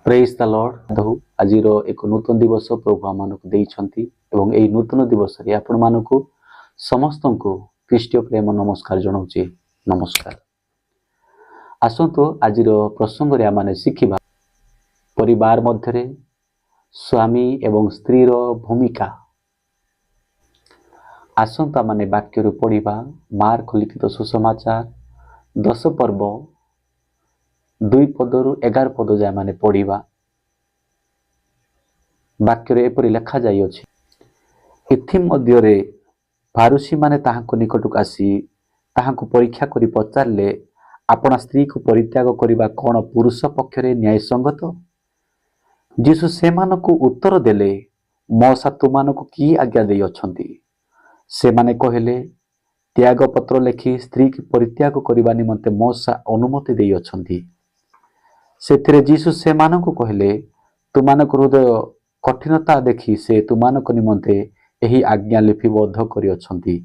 Praise the Lord दहु आज एक नूतन दिवस प्रभु आम देइछंती एवं एई नूतन दिवस रे आपण मानकु समस्त को ख्रीष्टीय प्रेम नमस्कार जनाऊे। नमस्कार। आसतु आज प्रसंग रे आमाने शिखिबा परिवार मध्यरे स्वामी एवं स्त्री रो भूमिका। आसंता माने वाक्य रु पढ़िबा मार्क लिखित सुसमाचार 10 पर्व 2 पदरु 11 पद जाय माने पढ़िबा। वाक्य रे एपरि लेखा जाय अछि, इथि मध्यरे फारुसी माने ताहाको निकटक आसी ताहाको परीक्षा करी पचारले, आपना स्त्री को परित्याग करिबा कोन पुरुष पक्षरे न्याय संगत? जीसु सेमानकु उत्तर देले, मौसा तुमानकु की आज्ञा देई अछंती? से माने कहले, त्याग पत्र लेखि स्त्री की परित्याग करिबा निमंते मौसा अनुमति देई अछंती। सेथिरे जीसु सेमानकु कहले, तुमानक हृदय कठिनता देखि से तुमानक निमंते एही आज्ञा लिपिबद्ध करि अछंती।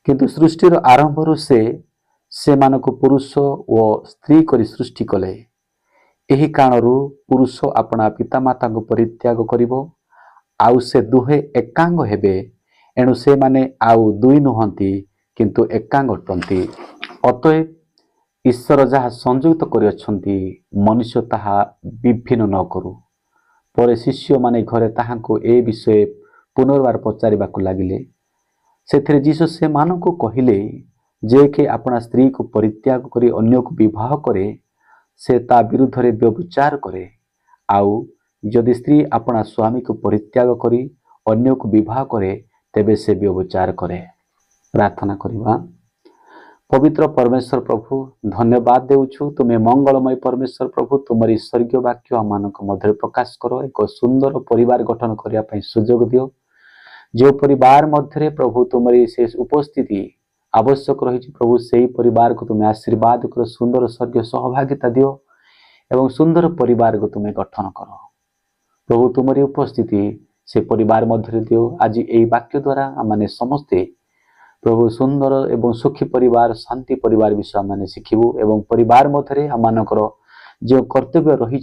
किंतु सृष्टिर आरंभरु से मानक पुरुष व स्त्री करी सृष्टि कले। एही कारणरू पुरुष अपना पितामाता को परित्याग करिवो, आउ से दुहे एकांग हेबे। एणु से माने आउ दुई नुहंती किंतु एकांग अटंती। अतएव ईश्वर जहा संयुक्त करि अछंती, मनुष्य ताहा विभिन्न न करू। परे शिष्य माने घरे ताहाको ए विषय पुनर्बार पचारिबाकु लागिले। सेथिरे जीसु से मानकु कहिले, जे के अपना स्त्री को परित्याग करी अन्य को विवाह करे, से ता विरुद्ध रे व्यभिचार करे। आउ यदि स्त्री अपना स्वामी को परित्याग करी अन्य को विवाह करे, तेबे से व्यभिचार करे। प्रार्थना करिबा। पवित्र परमेश्वर प्रभु, धन्यवाद देउछु, तुमे मंगलमय परमेश्वर प्रभु, तुमरी स्वर्गीय वाक्य आमानक मध्य प्रकाश करो। एक सुंदर परिवार गठन करिया पई सुजोग दियो। जो परिवार मध्य प्रभु तुमरी शेष उपस्थिति आवश्यक रही प्रभु, से ही परिवार को तुम्हें आशीर्वाद करो, सुंदर स्वर्गीय सहभागिता दियो एवं सुंदर परिवार को तुम्हें गठन करो। प्रभु तुमरी उपस्थिति से परिवार मध्य दियो। आज यही वाक्य द्वारा आम समस्ते प्रभु सुंदर एवं सुखी परिवार, शांति परिवार विषय आम शिखिबू एवं परिवार मध्य आमर जो कर्तव्य रही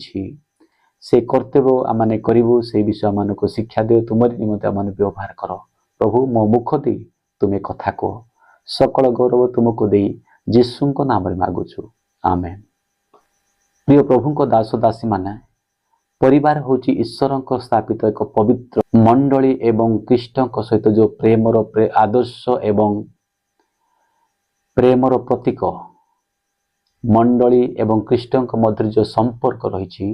से कर्तव्य आम करूँ, से विषय आम को शिक्षा दियो। तुमरी निमंते आम व्यवहार कर प्रभु। मो मुख दे तुम्हें कथा कह, सकल गौरव तुमको दे जीशु नाम मागुछु, आमेन। प्रिय प्रभु को दास दासी माने, परिवार होची ईश्वर स्थापित एक पवित्र मंडली एवं कृष्ण सहित जो प्रेमर आदर्श एवं प्रेमर प्रतीक मंडली एवं कृष्ण मध्य जो संपर्क रही,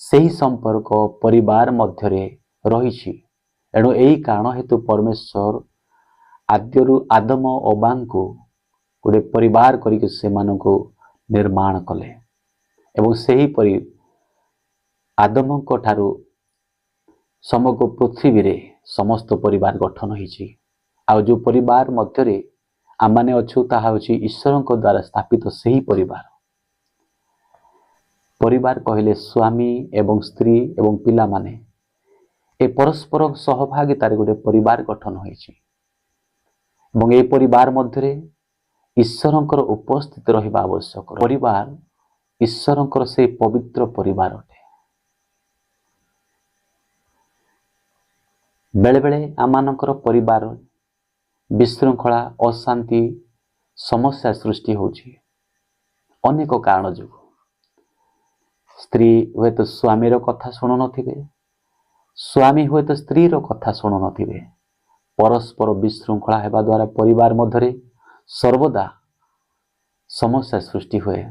सही संपर्क परिवार मध्य रही। एणु यही कारण हेतु परमेश्वर आद्यरु आदम अबान को गोटे परिवार करके से मानको निर्माण कले एवं सही परि आदम को ठारू समग्र पृथ्वी रे समस्त परिवार गठन होइछि। आ जो परिवार मध्य आमाने अछु ताहा होछि ईश्वर को द्वारा स्थापित सही परिवार। परिवार कहले स्वामी एवं स्त्री एवं पिला माने ए परस्पर सहभागितार गोटे परिवार गठन होइछि एवं ए परिवार मध्य ईश्वर उपस्थित रहिबा आवश्यक। परिवार ईश्वर से पवित्र परिवार अटे। बेले बेले आमानकर परिवार विशृंखला, अशांति, समस्या सृष्टि होछि अनेक कारण जो। स्त्री हुए तो स्वामी रो कथा शुणु नथिबे, स्वामी हुए तो स्त्री रो कथा शुणु नथिबे। परस्पर विशृंखला हेबा द्वारा परिवार मध्य सर्वदा समस्या सृष्टि हुए।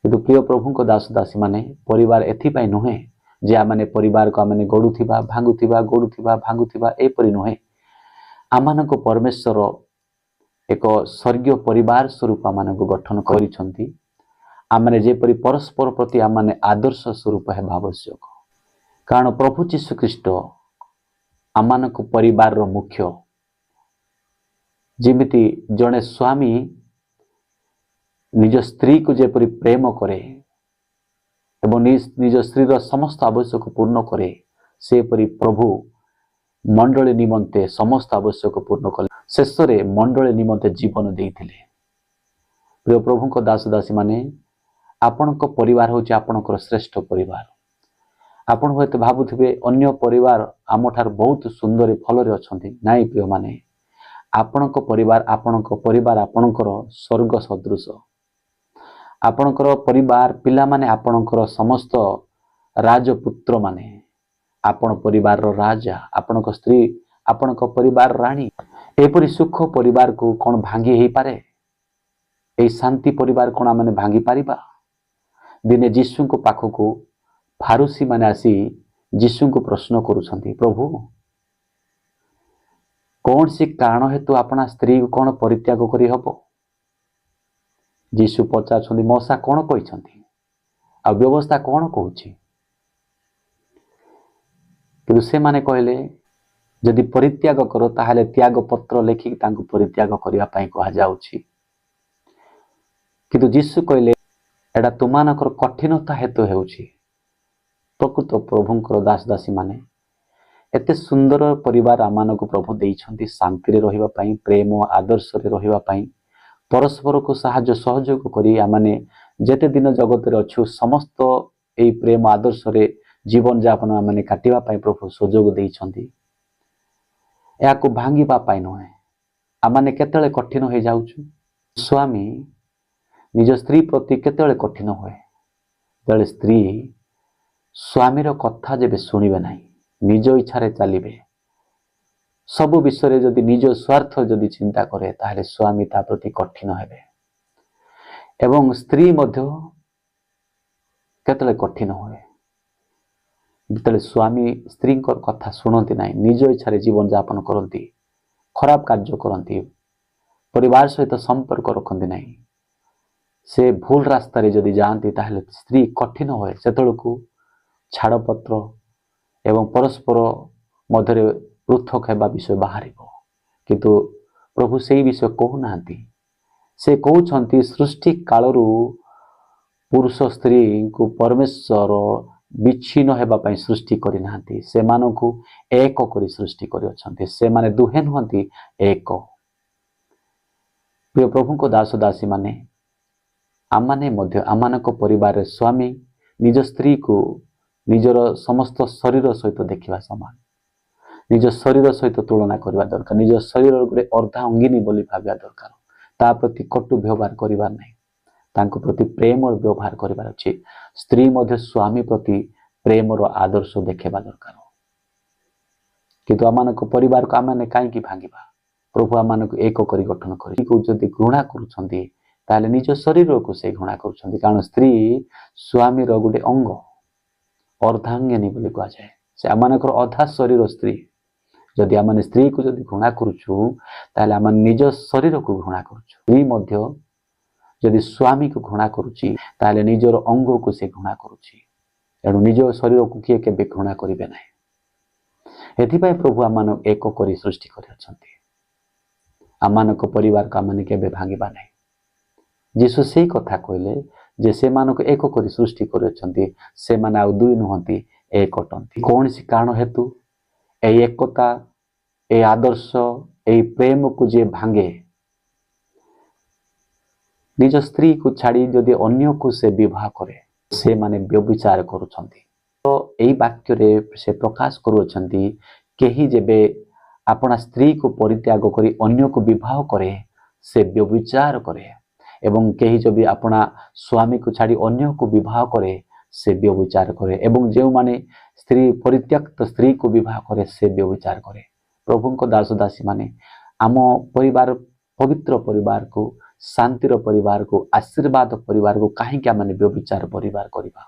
किंतु प्रिय प्रभु को दास दासी माने, परिवार एथिपाई नुहे जे आमाने परिवार को आमाने गड़ुथिबा भांगुथिबा एपरि नुहे। आमानको परमेश्वर एक स्वर्गीय परिवार स्वरूप आमानको गठन करिसंती। आमाने जेपरि परस्पर प्रति आमाने आदर्श स्वरूप हेबा आवश्यक। कारण प्रभु जीशु ख्रीष्ट आमानको परिवार रो मुख्य। जेमिति जड़े स्वामी निज स्त्री को जेपरि प्रेम करे एवं निज स्त्री समस्त आवश्यक पूर्ण करे, से परि प्रभु मंडली निमंते समस्त आवश्यक पूर्ण कले। शेष में मंडली निमंते जीवन देइथिले। प्रिय प्रभु को दास दासी माने, ଆପଣଙ୍କ ପରିବାର ହେଉଛି ଆପଣଙ୍କର ଶ୍ରେଷ୍ଠ ପରିବାର। ଆପଣ ହୁଏତ ଭାବୁଥିବେ ଅନ୍ୟ ପରିବାର ଆମଠାରୁ ବହୁତ ସୁନ୍ଦର ଭଲରେ ଅଛନ୍ତି। ନାଇଁ ପ୍ରିୟମାନେ, ଆପଣଙ୍କ ପରିବାର ଆପଣଙ୍କର ସ୍ୱର୍ଗ ସଦୃଶ। ଆପଣଙ୍କର ପରିବାର ପିଲାମାନେ ଆପଣଙ୍କର ସମସ୍ତ ରାଜପୁତ୍ରମାନେ। ଆପଣ ପରିବାରର ରାଜା, ଆପଣଙ୍କ ସ୍ତ୍ରୀ ଆପଣଙ୍କ ପରିବାର ରାଣୀ। ଏପରି ସୁଖ ପରିବାରକୁ କ'ଣ ଭାଙ୍ଗି ହେଇପାରେ? ଏହି ଶାନ୍ତି ପରିବାର କ'ଣ ଆମେ ଭାଙ୍ଗି ପାରିବା? ଦିନେ ଯୀଶୁଙ୍କ ପାଖକୁ ଫାରୁସୀମାନେ ଆସି ଯୀଶୁଙ୍କୁ ପ୍ରଶ୍ନ କରୁଛନ୍ତି, ପ୍ରଭୁ, କୌଣସି କାରଣ ହେତୁ ଆପଣା ସ୍ତ୍ରୀକୁ କ'ଣ ପରିତ୍ୟାଗ କରିହେବ? ଯୀଶୁ ପଚାରୁଛନ୍ତି, ମଶା କ'ଣ କହିଛନ୍ତି ଆଉ ବ୍ୟବସ୍ଥା କ'ଣ କହୁଛି? କିନ୍ତୁ ସେମାନେ କହିଲେ, ଯଦି ପରିତ୍ୟାଗ କର ତାହେଲେ ତ୍ୟାଗ ପତ୍ର ଲେଖିକି ତାଙ୍କୁ ପରିତ୍ୟାଗ କରିବା ପାଇଁ କୁହାଯାଉଛି। କିନ୍ତୁ ଯୀଶୁ କହିଲେ, ଏଇଟା ତୁମମାନଙ୍କର କଠିନତା ହେତୁ ହେଉଛି। ପ୍ରକୃତ ପ୍ରଭୁଙ୍କର ଦାସ ଦାସୀମାନେ, ଏତେ ସୁନ୍ଦର ପରିବାର ଆମମାନଙ୍କୁ ପ୍ରଭୁ ଦେଇଛନ୍ତି ଶାନ୍ତିରେ ରହିବା ପାଇଁ, ପ୍ରେମ ଆଦର୍ଶରେ ରହିବା ପାଇଁ, ପରସ୍ପରକୁ ସାହାଯ୍ୟ ସହଯୋଗ କରି ଆମମାନେ ଯେତେ ଦିନ ଜଗତରେ ଅଛୁ ସମସ୍ତ ଏହି ପ୍ରେମ ଆଦର୍ଶରେ ଜୀବନଯାପନ ଆମମାନେ କାଟିବା ପାଇଁ ପ୍ରଭୁ ସୁଯୋଗ ଦେଇଛନ୍ତି। ଏହାକୁ ଭାଙ୍ଗିବା ପାଇଁ ନୁହେଁ। ଆମମାନେ କେତେବେଳେ କଠିନ ହେଇଯାଉଛୁ? ସ୍ୱାମୀ ନିଜ ସ୍ତ୍ରୀ ପ୍ରତି କେତେବେଳେ କଠିନ ହୁଏ? ଯେତେବେଳେ ସ୍ତ୍ରୀ ସ୍ୱାମୀର କଥା ଯେବେ ଶୁଣିବେ ନାହିଁ, ନିଜ ଇଚ୍ଛାରେ ଚାଲିବେ, ସବୁ ବିଷୟରେ ଯଦି ନିଜ ସ୍ୱାର୍ଥ ଯଦି ଚିନ୍ତା କରେ, ତାହେଲେ ସ୍ୱାମୀ ତା ପ୍ରତି କଠିନ ହେବେ। ଏବଂ ସ୍ତ୍ରୀ ମଧ୍ୟ କେତେବେଳେ କଠିନ ହୁଏ? ଯେତେବେଳେ ସ୍ୱାମୀ ସ୍ତ୍ରୀଙ୍କର କଥା ଶୁଣନ୍ତି ନାହିଁ, ନିଜ ଇଚ୍ଛାରେ ଜୀବନଯାପନ କରନ୍ତି, ଖରାପ କାର୍ଯ୍ୟ କରନ୍ତି, ପରିବାର ସହିତ ସମ୍ପର୍କ ରଖନ୍ତି ନାହିଁ, ସେ ଭୁଲ ରାସ୍ତାରେ ଯଦି ଯାଆନ୍ତି, ତାହେଲେ ସ୍ତ୍ରୀ କଠିନ ହୁଏ। ସେତେବେଳକୁ ଛାଡ଼ପତ୍ର ଏବଂ ପରସ୍ପର ମଧ୍ୟରେ ପୃଥକ ହେବା ବିଷୟ ବାହାରିବ। କିନ୍ତୁ ପ୍ରଭୁ ସେହି ବିଷୟ କହୁନାହାନ୍ତି। ସେ କହୁଛନ୍ତି ସୃଷ୍ଟି କାଳରୁ ପୁରୁଷ ସ୍ତ୍ରୀଙ୍କୁ ପରମେଶ୍ୱର ବିଚ୍ଛିନ୍ନ ହେବା ପାଇଁ ସୃଷ୍ଟି କରିନାହାନ୍ତି, ସେମାନଙ୍କୁ ଏକ କରି ସୃଷ୍ଟି କରିଅଛନ୍ତି। ସେମାନେ ଦୁହେଁ ନୁହନ୍ତି, ଏକ। ପ୍ରିୟ ପ୍ରଭୁଙ୍କ ଦାସ ଦାସୀମାନେ, ଆମମାନେ ମଧ୍ୟ ଆମମାନଙ୍କ ପରିବାରରେ ସ୍ୱାମୀ ନିଜ ସ୍ତ୍ରୀକୁ ନିଜର ସମସ୍ତ ଶରୀର ସହିତ ଦେଖିବା ସମାନ। ନିଜ ଶରୀର ସହିତ ତୁଳନା କରିବା ଦରକାର। ନିଜ ଶରୀର ଗୋଟେ ଅର୍ଦ୍ଧାଙ୍ଗିନୀ ବୋଲି ଭାବିବା ଦରକାର। ତା ପ୍ରତି କଟୁ ବ୍ୟବହାର କରିବାର ନାହିଁ, ତାଙ୍କ ପ୍ରତି ପ୍ରେମର ବ୍ୟବହାର କରିବାର ଅଛି। ସ୍ତ୍ରୀ ମଧ୍ୟ ସ୍ୱାମୀ ପ୍ରତି ପ୍ରେମର ଆଦର୍ଶ ଦେଖେଇବା ଦରକାର। କିନ୍ତୁ ଆମମାନଙ୍କ ପରିବାରକୁ ଆମମାନେ କାହିଁକି ଭାଙ୍ଗିବା? ପ୍ରଭୁ ଆମମାନଙ୍କୁ ଏକ କରି ଗଠନ କରି ଯଦି ଘୃଣା କରୁଛନ୍ତି, ତାହେଲେ ନିଜ ଶରୀରକୁ ସେ ଘୃଣା କରୁଛନ୍ତି। କାରଣ ସ୍ତ୍ରୀ ସ୍ୱାମୀର ଗୋଟେ ଅଙ୍ଗ, ଅର୍ଦ୍ଧାଙ୍ଗିନୀ ବୋଲି କୁହାଯାଏ। ସେ ଆମମାନଙ୍କର ଅଧା ଶରୀର ସ୍ତ୍ରୀ। ଯଦି ଆମେ ସ୍ତ୍ରୀକୁ ଯଦି ଘୃଣା କରୁଛୁ, ତାହେଲେ ଆମେ ନିଜ ଶରୀରକୁ ଘୃଣା କରୁଛୁ। ସ୍ତ୍ରୀ ମଧ୍ୟ ଯଦି ସ୍ୱାମୀକୁ ଘୃଣା କରୁଛି, ତାହେଲେ ନିଜର ଅଙ୍ଗକୁ ସେ ଘୃଣା କରୁଛି। ଏଣୁ ନିଜ ଶରୀରକୁ କିଏ କେବେ ଘୃଣା କରିବେ ନାହିଁ। ଏଥିପାଇଁ ପ୍ରଭୁ ଆମମାନଙ୍କୁ ଏକ କରି ସୃଷ୍ଟି କରିଅଛନ୍ତି। ଆମମାନଙ୍କ ପରିବାରକୁ ଆମେ କେବେ ଭାଙ୍ଗିବା ନାହିଁ। ଯୀଶୁ ସେଇ କଥା କହିଲେ ଯେ ସେମାନଙ୍କୁ ଏକ କରି ସୃଷ୍ଟି କରିଅଛନ୍ତି, ସେମାନେ ଆଉ ଦୁଇ ନୁହନ୍ତି, ଏକ ଅଟନ୍ତି। କୌଣସି କାରଣ ହେତୁ ଏହି ଏକତା, ଏହି ଆଦର୍ଶ, ଏହି ପ୍ରେମକୁ ଯିଏ ଭାଙ୍ଗେ, ନିଜ ସ୍ତ୍ରୀକୁ ଛାଡ଼ି ଯଦି ଅନ୍ୟକୁ ସେ ବିବାହ କରେ, ସେମାନେ ବ୍ୟଭିଚାର କରୁଛନ୍ତି। ତ ଏହି ବାକ୍ୟରେ ସେ ପ୍ରକାଶ କରୁଅଛନ୍ତି, କେହି ଯେବେ ଆପଣା ସ୍ତ୍ରୀକୁ ପରିତ୍ୟାଗ କରି ଅନ୍ୟକୁ ବିବାହ କରେ, ସେ ବ୍ୟଭିଚାର କରେ। ଏବଂ କେହି ଯଦି ଆପଣା ସ୍ୱାମୀକୁ ଛାଡ଼ି ଅନ୍ୟକୁ ବିବାହ କରେ, ସେ ବ୍ୟଭିଚାର କରେ। ଏବଂ ଯେଉଁମାନେ ସ୍ତ୍ରୀ ପରିତ୍ୟକ୍ତ ସ୍ତ୍ରୀକୁ ବିବାହ କରେ, ସେ ବ୍ୟଭିଚାର କରେ। ପ୍ରଭୁଙ୍କ ଦାସ ଦାସୀମାନେ, ଆମ ପରିବାର, ପବିତ୍ର ପରିବାରକୁ, ଶାନ୍ତିର ପରିବାରକୁ, ଆଶୀର୍ବାଦ ପରିବାରକୁ କାହିଁକି ଆମେ ବ୍ୟଭିଚାର ପରିବାର କରିବା?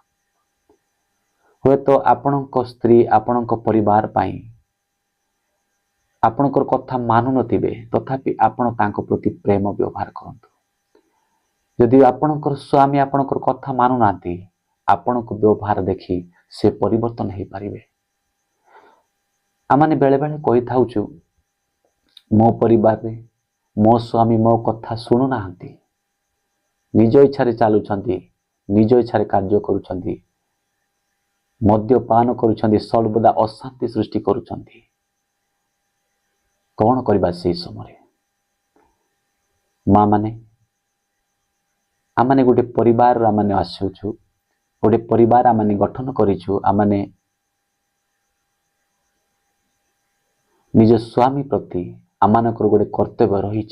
ହୁଏତ ଆପଣଙ୍କ ସ୍ତ୍ରୀ ଆପଣଙ୍କ ପରିବାର ପାଇଁ ଆପଣଙ୍କର କଥା ମାନୁନଥିବେ, ତଥାପି ଆପଣ ତାଙ୍କ ପ୍ରତି ପ୍ରେମ ବ୍ୟବହାର କରନ୍ତୁ। ଯଦି ଆପଣଙ୍କର ସ୍ୱାମୀ ଆପଣଙ୍କର କଥା ମାନୁନାହାନ୍ତି, ଆପଣଙ୍କ ବ୍ୟବହାର ଦେଖି ସେ ପରିବର୍ତ୍ତନ ହେଇପାରିବେ। ଆମେ ବେଳେବେଳେ କହିଥାଉଛୁ, ମୋ ପରିବାରରେ ମୋ ସ୍ୱାମୀ ମୋ କଥା ଶୁଣୁନାହାନ୍ତି, ନିଜ ଇଚ୍ଛାରେ ଚାଲୁଛନ୍ତି, ନିଜ ଇଚ୍ଛାରେ କାର୍ଯ୍ୟ କରୁଛନ୍ତି, ମଦ୍ୟପାନ କରୁଛନ୍ତି, ସର୍ବଦା ଅଶାନ୍ତି ସୃଷ୍ଟି କରୁଛନ୍ତି। କ'ଣ କରିବା ସେହି ସମୟରେ? ମା ମାନେ, आमने गोटे परिवार आमने आसुछु गोटे परिवार आमने गठन करिछु आमने निज स्वामी प्रति आमानकर गोटे कर्तव्य रही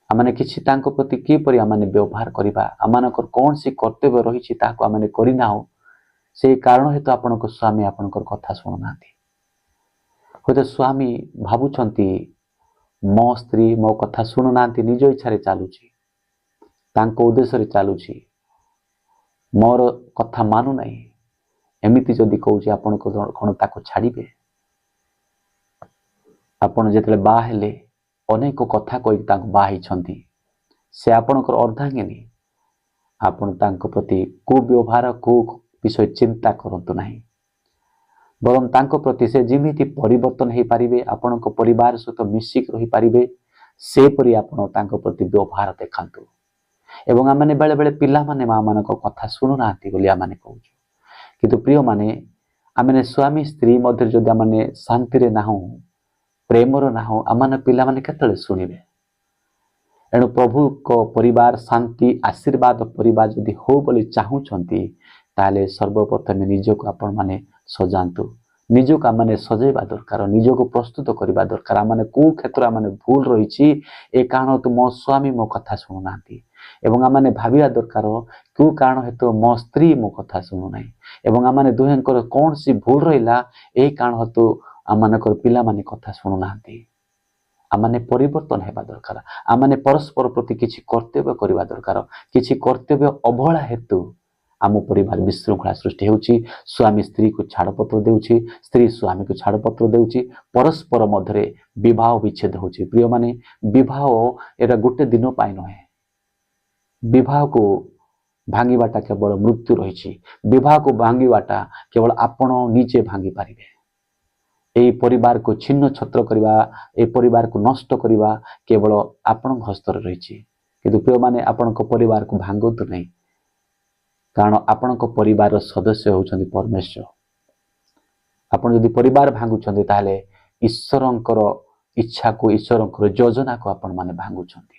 आमने किछि तांको प्रति किपरि आमने व्यवहार करिबा आमानकर कौन सी कर्तव्य रही ताको आमने करिना हो से कारण हेतु आपनक स्वामी आपनकर कथा सुनुनाथि होते स्वामी भाबुछंती मो स्त्री मो कथा शुणुनांती निज इच्छा चलुची तांको उद्देश्य रे चलुची मोर कथा मानु नहीं एमिति जदि कहूची आपण कौन ताको छाड़िबे आपण जेतले बा हेले अनेक कथा कहि तांको बा हिछंती से आपणकर अर्धांगिनी आपण तांको प्रति कुव्यवहार को विषय चिंता करंतु नहीं बरम तांको प्रति से जिमिति परिवर्तन हो पारिबे आपणको परिवार सहित मिसिक रही पारिबे से परि आपण तांको प्रति व्यवहार देखांतु एवं आमने बेले बेले पिला माने मां मानको कथा सुनु नांती बोली आमने कहूछु किंतु प्रिय माने आमने स्वामी स्त्री मध्य जदि आमने शांति रे नाहु प्रेम रो नाहु आमने पिला माने केतले सुनिबे एणु प्रभु को परिवार शांति आशीर्वाद परिवार जदि हो बोली चाहूछंती ताले सर्वप्रथम निजको आपण माने सजांतु निजको आमने सजैबा दरकार निजको प्रस्तुत करबा दरकार आमने को क्षेत्र आमने भूल रही ए कारण तो मो स्वामी मो कथा सुनु नांती एवं आमने भाबिया दरकार को कारण हेतु मो स्त्री मो कथा सुनु नाही एवं आमने दुहेंकर कौन सी भूल रहिला ए कारण हेतु आमनकर पिला माने कथा सुनु नांती आमने परिवर्तन हेबा दरकार आमने परस्पर प्रति किछि कर्तव्य करबा दरकार किछि कर्तव्य अवहेला हेतु आम परिवार विशृंखला सृष्टि होउची स्वामी स्त्री को छाड़पत्र देउची स्त्री स्वामी को छाड़पत्र देउची परस्पर मध्यरे विवाह विच्छेद होउची प्रिय माने विवाह एरा गोटे दिन पाई नहे विवाह को भांगीबाटा केवल मृत्यु रही विवाह को भांगीबाटा केवल आपण निजे भांगी पारिबे ए परिवार को छिन्न छत्र करबा ए परिवार को नष्ट करबा केवल आपण हस्तर रही किंतु प्रिय माने आपण को परिवार को भांगतु नहीं कारण आपण को परिवार सदस्य होउछन्ति परमेश्वर आपण यदि परिवार भांगुछन्ति ताले ईश्वरंकर इच्छा को ईश्वरंकर योजना को आपण माने भांगुछन्ति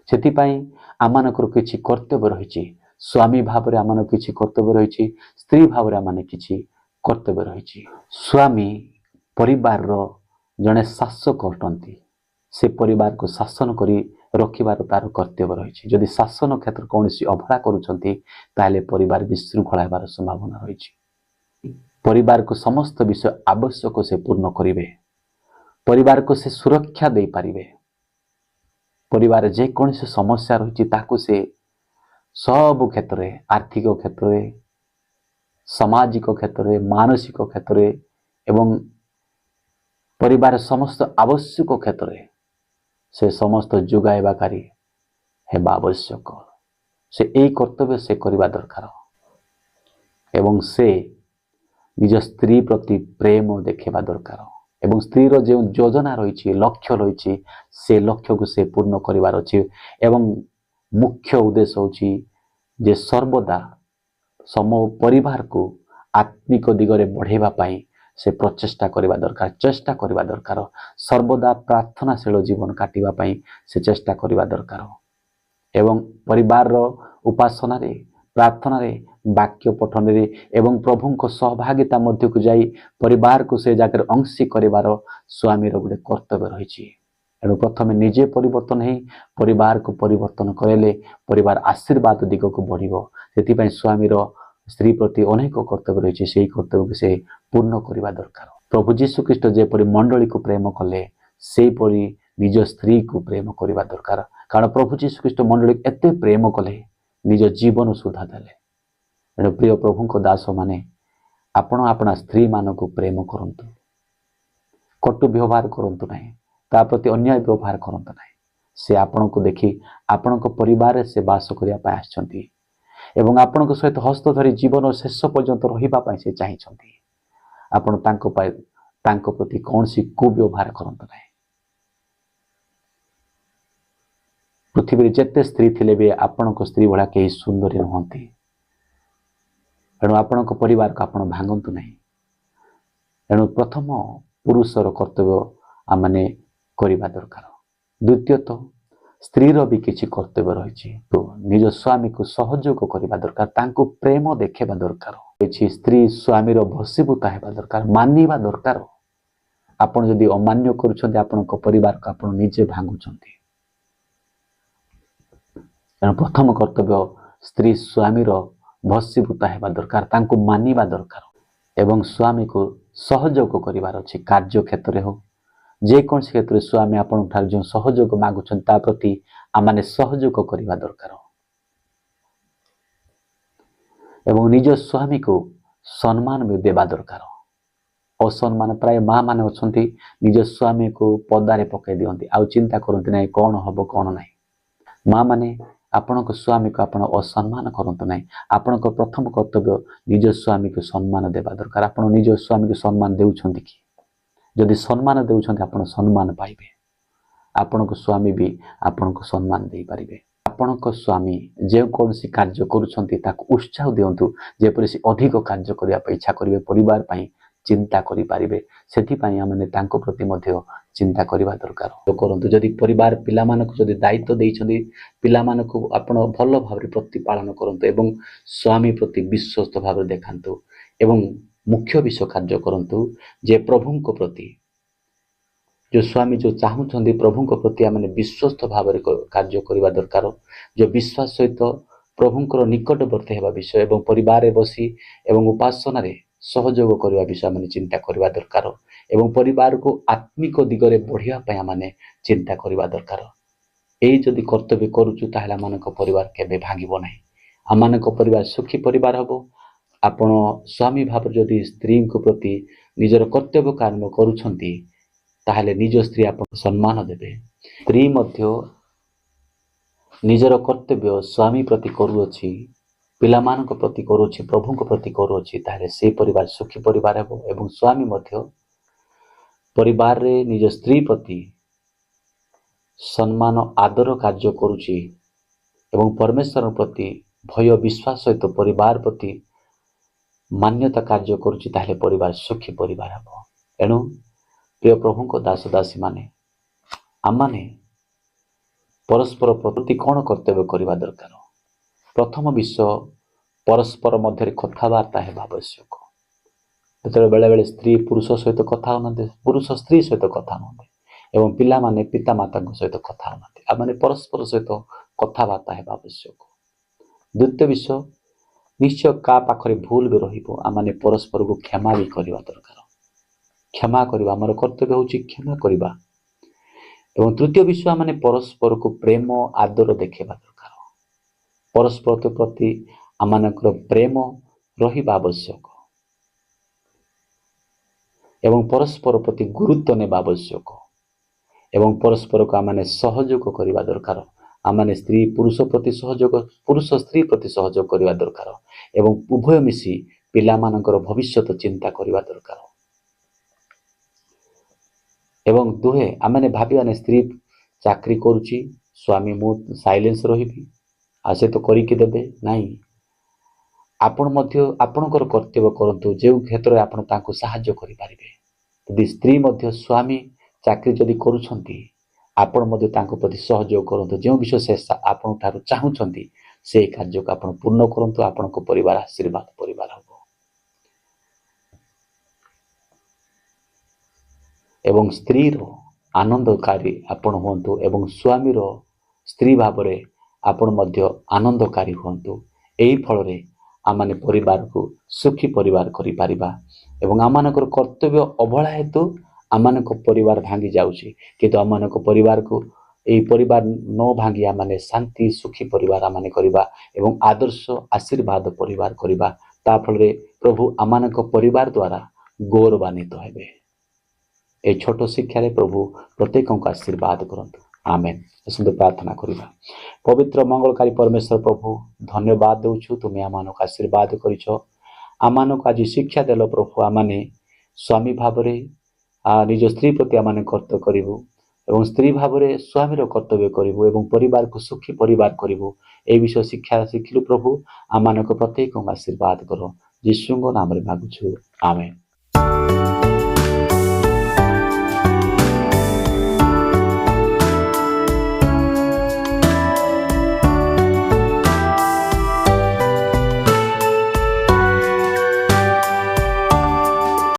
सेति पई आमानकर किछि कर्तव्य रहिछि स्वामी भाव रे आमान किछि कर्तव्य रहिछि स्त्री भाव रे आमाने किछि कर्तव्य रहिछि स्वामी परिवार रो जने शासक अटंती से परिवार को शासन करी रखिबार तार कर्तव्य रही जदि शासन क्षेत्र कौन सी अवहेला करुछंती ताले परिवार विशृंखला हेबार संभावना रही परिवार को समस्त विषय आवश्यक से पूर्ण करिवे परिवार को से सुरक्षा दे पारिबे परिवार जे कौन सी समस्या रही ताकू से सब क्षेत्र में आर्थिक क्षेत्र में सामाजिक क्षेत्र में मानसिक क्षेत्र में एवं परिवार समस्त आवश्यक क्षेत्र में से समस्त जोगाइबाकारी हेबा आवश्यक से यही कर्तव्य से करबा दरकार एवं से निज स्त्री प्रति प्रेम देखा दरकार एवं स्त्री जो योजना रही लक्ष्य रही से लक्ष्य को से पूर्ण करिवार अछि एवं मुख्य उद्देश्य होछि जे सर्वदा सम परिवार को आत्मिक दिगरे बढ़ेबा पाई से प्रचेष्टा करबा दरकार चेष्टा करबा दरकार सर्वदा प्रार्थनाशील जीवन काटिबा पाई से चेष्टा करबा दरकार एवं परिवार रो उपासना रे प्रार्थना रे वाक्य पठन रे एवं प्रभु को सहभागिता मध्य को जाई परिवार को से जाकर अंशी करिवार स्वामी रो गुडे कर्तव्य रहिछि एणु प्रथमे निजे परिवर्तन है परिवार को परिवर्तन करेले परिवार आशीर्वाद दिग को बढ़िबो सेति पई स्वामी रो स्त्री प्रति अनेक कर्तव्य रही से कर्तव्य को से पूर्ण करने दरकार प्रभु जीशु ख्रीष्ट जेपरी मंडली को प्रेम कले से परी निज स्त्री को प्रेम करने दरकार कारण प्रभु जीशु ख्रीष्ट मंडली एते प्रेम कले निज जीवन सुधा देले एणु प्रिय प्रभु को दास माने आपण अपना स्त्री मान को प्रेम करंतु कटु व्यवहार करंतु नहीं ता प्रति अन्याय व्यवहार करंतु नहीं से आपण को देखि आपण को परिवार से वास करिया पाय आछंती एवं आपण को सहित हस्त धरी जीवन शेष पर्यंत रहिबा पाई से चाहिछंती आपण तांको प्रति कौन सी कुव्यवहार करंतु नहीं पृथ्वी जेते स्त्री थिले भी आपण को स्त्री भला केही सुंदरी नहंती एणु आपण को परिवार को आपण भांगंतु नहीं एणु प्रथम पुरुषर कर्तव्य आमने करिबा दरकार द्वितीयत ସ୍ତ୍ରୀର ବି କିଛି କର୍ତ୍ତବ୍ୟ ରହିଛି। ନିଜ ସ୍ୱାମୀକୁ ସହଯୋଗ କରିବା ଦରକାର, ତାଙ୍କୁ ପ୍ରେମ ଦେଖେଇବା ଦରକାର। କିଛି ସ୍ତ୍ରୀ ସ୍ୱାମୀର ବଶୀଭୂତ ହେବା ଦରକାର, ମାନିବା ଦରକାର। ଆପଣ ଯଦି ଅମାନ୍ୟ କରୁଛନ୍ତି ଆପଣଙ୍କ ପରିବାରକୁ ଆପଣ ନିଜେ ଭାଙ୍ଗୁଛନ୍ତି। ତେଣୁ ପ୍ରଥମ କର୍ତ୍ତବ୍ୟ ସ୍ତ୍ରୀ ସ୍ୱାମୀର ବଶୀଭୂତ ହେବା ଦରକାର, ତାଙ୍କୁ ମାନିବା ଦରକାର ଏବଂ ସ୍ୱାମୀକୁ ସହଯୋଗ କରିବାର ଅଛି। କାର୍ଯ୍ୟ କ୍ଷେତ୍ରରେ ହଉ, ଯେକୌଣସି କ୍ଷେତ୍ରରେ ସ୍ୱାମୀ ଆପଣଙ୍କ ଠାରୁ ଯେଉଁ ସହଯୋଗ ମାଗୁଛନ୍ତି ତା ପ୍ରତି ଆମମାନେ ସହଯୋଗ କରିବା ଦରକାର ଏବଂ ନିଜ ସ୍ୱାମୀକୁ ସମ୍ମାନ ବି ଦେବା ଦରକାର। ଅସମ୍ମାନ ପ୍ରାୟ ମା ମାନେ ଅଛନ୍ତି, ନିଜ ସ୍ୱାମୀକୁ ପଦାରେ ପକାଇ ଦିଅନ୍ତି, ଆଉ ଚିନ୍ତା କରନ୍ତି ନାହିଁ କ'ଣ ହବ କ'ଣ ନାହିଁ। ମା ମାନେ ଆପଣଙ୍କ ସ୍ୱାମୀକୁ ଆପଣ ଅସମ୍ମାନ କରନ୍ତୁ ନାହିଁ। ଆପଣଙ୍କ ପ୍ରଥମ କର୍ତ୍ତବ୍ୟ ନିଜ ସ୍ୱାମୀକୁ ସମ୍ମାନ ଦେବା ଦରକାର। ଆପଣ ନିଜ ସ୍ୱାମୀକୁ ସମ୍ମାନ ଦେଉଛନ୍ତି କି? ଯଦି ସମ୍ମାନ ଦେଉଛନ୍ତି ଆପଣ ସମ୍ମାନ ପାଇବେ, ଆପଣଙ୍କ ସ୍ୱାମୀ ବି ଆପଣଙ୍କୁ ସମ୍ମାନ ଦେଇପାରିବେ। ଆପଣଙ୍କ ସ୍ୱାମୀ ଯେକୌଣସି କାର୍ଯ୍ୟ କରୁଛନ୍ତି ତାକୁ ଉତ୍ସାହ ଦିଅନ୍ତୁ, ଯେପରି ସେ ଅଧିକ କାର୍ଯ୍ୟ କରିବା ପାଇଁ ଇଚ୍ଛା କରିବେ, ପରିବାର ପାଇଁ ଚିନ୍ତା କରିପାରିବେ। ସେଥିପାଇଁ ଆମେ ତାଙ୍କ ପ୍ରତି ମଧ୍ୟ ଚିନ୍ତା କରିବା ଦରକାର। କରନ୍ତୁ, ଯଦି ପରିବାର ପିଲାମାନଙ୍କୁ ଯଦି ଦାୟିତ୍ୱ ଦେଇଛନ୍ତି, ପିଲାମାନଙ୍କୁ ଆପଣ ଭଲ ଭାବରେ ପ୍ରତିପାଳନ କରନ୍ତୁ ଏବଂ ସ୍ୱାମୀ ପ୍ରତି ବିଶ୍ୱସ୍ତ ଭାବରେ ଦେଖାନ୍ତୁ ଏବଂ ମୁଖ୍ୟ ବିଷୟ କାର୍ଯ୍ୟ କରନ୍ତୁ ଯେ ପ୍ରଭୁଙ୍କ ପ୍ରତି, ଯେଉଁ ସ୍ୱାମୀ ଯେଉଁ ଚାହୁଁଛନ୍ତି ପ୍ରଭୁଙ୍କ ପ୍ରତି ଆମେ ବିଶ୍ୱସ୍ତ ଭାବରେ କାର୍ଯ୍ୟ କରିବା ଦରକାର। ଯେଉଁ ବିଶ୍ୱାସ ସହିତ ପ୍ରଭୁଙ୍କର ନିକଟବର୍ତ୍ତୀ ହେବା ବିଷୟ ଏବଂ ପରିବାରରେ ବସି ଏବଂ ଉପାସନାରେ ସହଯୋଗ କରିବା ବିଷୟ ଆମେ ଚିନ୍ତା କରିବା ଦରକାର ଏବଂ ପରିବାରକୁ ଆତ୍ମିକ ଦିଗରେ ବଢ଼ିବା ପାଇଁ ଆମେ ଚିନ୍ତା କରିବା ଦରକାର। ଏଇ ଯଦି କର୍ତ୍ତବ୍ୟ କରୁଛୁ ତାହେଲେ ଆମମାନଙ୍କ ପରିବାର କେବେ ଭାଙ୍ଗିବ ନାହିଁ, ଆମମାନଙ୍କ ପରିବାର ସୁଖୀ ପରିବାର ହେବ। ଆପଣ ସ୍ୱାମୀ ଭାବରେ ଯଦି ସ୍ତ୍ରୀଙ୍କ ପ୍ରତି ନିଜର କର୍ତ୍ତବ୍ୟ କାମ କରୁଛନ୍ତି ତାହେଲେ ନିଜ ସ୍ତ୍ରୀ ଆପଣ ସମ୍ମାନ ଦେବେ। ସ୍ତ୍ରୀ ମଧ୍ୟ ନିଜର କର୍ତ୍ତବ୍ୟ ସ୍ୱାମୀ ପ୍ରତି କରୁଅଛି, ପିଲାମାନଙ୍କ ପ୍ରତି କରୁଅଛି, ପ୍ରଭୁଙ୍କ ପ୍ରତି କରୁଅଛି, ତାହେଲେ ସେ ପରିବାର ସୁଖୀ ପରିବାର ହେବ ଏବଂ ସ୍ୱାମୀ ମଧ୍ୟ ପରିବାରରେ ନିଜ ସ୍ତ୍ରୀ ପ୍ରତି ସମ୍ମାନ ଆଦର କାର୍ଯ୍ୟ କରୁଛି ଏବଂ ପରମେଶ୍ୱର ପ୍ରତି ଭୟ ବିଶ୍ୱାସ ସହିତ ପରିବାର ପ୍ରତି ମାନ୍ୟତା କାର୍ଯ୍ୟ କରୁଛି, ତାହେଲେ ପରିବାର ସୁଖୀ ପରିବାର ହେବ। ଏଣୁ ପ୍ରିୟ ପ୍ରଭୁଙ୍କ ଦାସ ଦାସୀ ମାନେ, ଆମମାନେ ପରସ୍ପର ପ୍ରତି କ'ଣ କର୍ତ୍ତବ୍ୟ କରିବା ଦରକାର? ପ୍ରଥମ ବିଷୟ ପରସ୍ପର ମଧ୍ୟରେ କଥାବାର୍ତ୍ତା ହେବା ଆବଶ୍ୟକ। ଯେତେବେଳେ ବେଳେବେଳେ ସ୍ତ୍ରୀ ପୁରୁଷ ସହିତ କଥା ହେଉନାହାନ୍ତି, ପୁରୁଷ ସ୍ତ୍ରୀ ସହିତ କଥା ହେଉନାହାନ୍ତି ଏବଂ ପିଲାମାନେ ପିତାମାତାଙ୍କ ସହିତ କଥା ହେଉନାହାନ୍ତି, ଆମମାନେ ପରସ୍ପର ସହିତ କଥାବାର୍ତ୍ତା ହେବା ଆବଶ୍ୟକ। ଦ୍ୱିତୀୟ ବିଷୟ, ନିଶ୍ଚୟ କାହା ପାଖରେ ଭୁଲ ବି ରହିବ, ଆମମାନେ ପରସ୍ପରକୁ କ୍ଷମା ବି କରିବା ଦରକାର। କ୍ଷମା କରିବା ଆମର କର୍ତ୍ତବ୍ୟ ହେଉଛି କ୍ଷମା କରିବା। ଏବଂ ତୃତୀୟ ବିଷୟ, ଆମମାନେ ପରସ୍ପରକୁ ପ୍ରେମ ଆଦର ଦେଖେଇବା ଦରକାର। ପରସ୍ପର ପ୍ରତି ଆମମାନଙ୍କର ପ୍ରେମ ରହିବା ଆବଶ୍ୟକ ଏବଂ ପରସ୍ପର ପ୍ରତି ଗୁରୁତ୍ୱ ନେବା ଆବଶ୍ୟକ ଏବଂ ପରସ୍ପରକୁ ଆମମାନେ ସହଯୋଗ କରିବା ଦରକାର। ଆମମାନେ ସ୍ତ୍ରୀ ପୁରୁଷ ପ୍ରତି ସହଯୋଗ, ପୁରୁଷ ସ୍ତ୍ରୀ ପ୍ରତି ସହଯୋଗ କରିବା ଦରକାର ଏବଂ ଉଭୟ ମିଶି ପିଲାମାନଙ୍କର ଭବିଷ୍ୟତ ଚିନ୍ତା କରିବା ଦରକାର। ଏବଂ ଦୁହେଁ ଆମମାନେ ଭାବିବାନି ସ୍ତ୍ରୀ ଚାକିରି କରୁଛି, ସ୍ୱାମୀ ମୁଁ ସାଇଲେନ୍ସ ରହିବି ଆଉ ସେ ତ କରିକି ଦେବେ, ନାହିଁ। ଆପଣ ମଧ୍ୟ ଆପଣଙ୍କର କର୍ତ୍ତବ୍ୟ କରନ୍ତୁ, ଯେଉଁ କ୍ଷେତ୍ରରେ ଆପଣ ତାଙ୍କୁ ସାହାଯ୍ୟ କରିପାରିବେ। ଯଦି ସ୍ତ୍ରୀ ମଧ୍ୟ ସ୍ୱାମୀ ଚାକିରି ଯଦି କରୁଛନ୍ତି, ଆପଣ ମଧ୍ୟ ତାଙ୍କ ପ୍ରତି ସହଯୋଗ କରନ୍ତୁ। ଯେଉଁ ବିଷୟ ସେ ଆପଣଙ୍କ ଠାରୁ ଚାହୁଁଛନ୍ତି ସେହି କାର୍ଯ୍ୟକୁ ଆପଣ ପୂର୍ଣ୍ଣ କରନ୍ତୁ, ଆପଣଙ୍କ ପରିବାର ଆଶୀର୍ବାଦ ପରିବାର ହେବ। ଏବଂ ସ୍ତ୍ରୀର ଆନନ୍ଦକାରୀ ଆପଣ ହୁଅନ୍ତୁ ଏବଂ ସ୍ୱାମୀର ସ୍ତ୍ରୀ ଭାବରେ ଆପଣ ମଧ୍ୟ ଆନନ୍ଦକାରୀ ହୁଅନ୍ତୁ। ଏହି ଫଳରେ ଆମମାନେ ପରିବାରକୁ ସୁଖୀ ପରିବାର କରିପାରିବା ଏବଂ ଆମମାନଙ୍କର କର୍ତ୍ତବ୍ୟ ଅବହେଳା ହେତୁ ଆମମାନଙ୍କ ପରିବାର ଭାଙ୍ଗି ଯାଉଛି, କିନ୍ତୁ ଆମମାନଙ୍କ ପରିବାରକୁ ଏହି ପରିବାର ନ ଭାଙ୍ଗି ଆମମାନେ ଶାନ୍ତି ସୁଖୀ ପରିବାର ଆମମାନେ କରିବା ଏବଂ ଆଦର୍ଶ ଆଶୀର୍ବାଦ ପରିବାର କରିବା। ତା ଫଳରେ ପ୍ରଭୁ ଆମମାନଙ୍କ ପରିବାର ଦ୍ୱାରା ଗୌରବାନ୍ୱିତ ହେବେ। এই ছোট ଶିକ୍ଷାରେ ପ୍ରଭୁ ପ୍ରତ୍ୟେକଙ୍କୁ ଆଶୀର୍ବାଦ କରନ୍ତୁ। ଆମେନ୍। ଆସନ୍ତୁ ପ୍ରାର୍ଥନା କରିବା। ପବିତ୍ର ମଙ୍ଗଳକାରୀ ପରମେଶ୍ୱର ପ୍ରଭୁ, ଧନ୍ୟବାଦ ଦେଉଛୁ, ତୁମେ ଆମମାନଙ୍କୁ ଆଶୀର୍ବାଦ କରିଛ। ଆମମାନଙ୍କୁ ଆଜି ଶିକ୍ଷା ଦେଲ ପ୍ରଭୁ, ଆମମାନେ ସ୍ୱାମୀ ଭାବରେ ନିଜ ସ୍ତ୍ରୀ ପ୍ରତି ଆମମାନେ କର୍ତ୍ତବ୍ୟ କରିବୁ ଏବଂ ସ୍ତ୍ରୀ ଭାବରେ ସ୍ୱାମୀର କର୍ତ୍ତବ୍ୟ କରିବୁ ଏବଂ ପରିବାରକୁ ସୁଖୀ ପରିବାର କରିବୁ। এই ବିଷୟ ଶିକ୍ଷା ଶିଖିଲୁ ପ୍ରଭୁ, ଆମମାନଙ୍କ ପ୍ରତ୍ୟେକଙ୍କୁ ଆଶୀର୍ବାଦ କର। ଯୀଶୁଙ୍କ ନାମରେ ମାଗୁଛୁ, ଆମେନ୍।